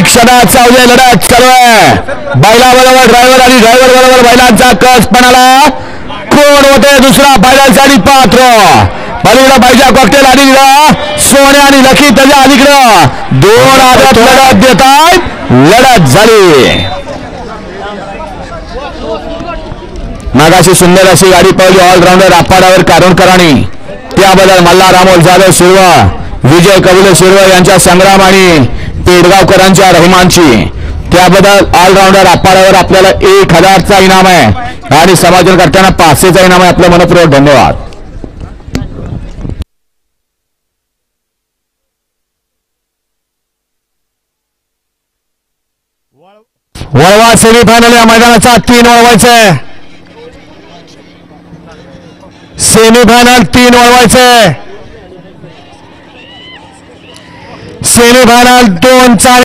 क्षणात चावले लढत चालू आहे बैलाबरोबर ड्रायव्हर आणि ड्रायव्हर बरोबर बैलांचा कस पणाला कोण होते दुसरा बैलांसाठी पात्र पलीकडे पाहिजे कॉकटेल आणि सोने आणि लखी त्याच्या अलीकडं दोन आदत लढत देत आहेत लढत झाली मागाशी सुंदर अशी गाडी पळली ऑलराऊंडर आपाडावर कारोणकरांनी त्याबद्दल मल्हार अमोल जाधव शिरवा विजय कबुले शिरवा यांच्या संग्राम आणि पेडगावकरांच्या रहिमानची त्याबद्दल ऑलराऊंडर आपाडावर आपल्याला 1000चा इनाम आहे आणि समाजकर्त्यांना 500चा इनाम आहे आपलं मनपूर्वक धन्यवाद वळवा सेमीफायनल या मैदानाचा 3 वळवायचे सेमीफायनल 3 वळवायचे सेमीफायनल 2 4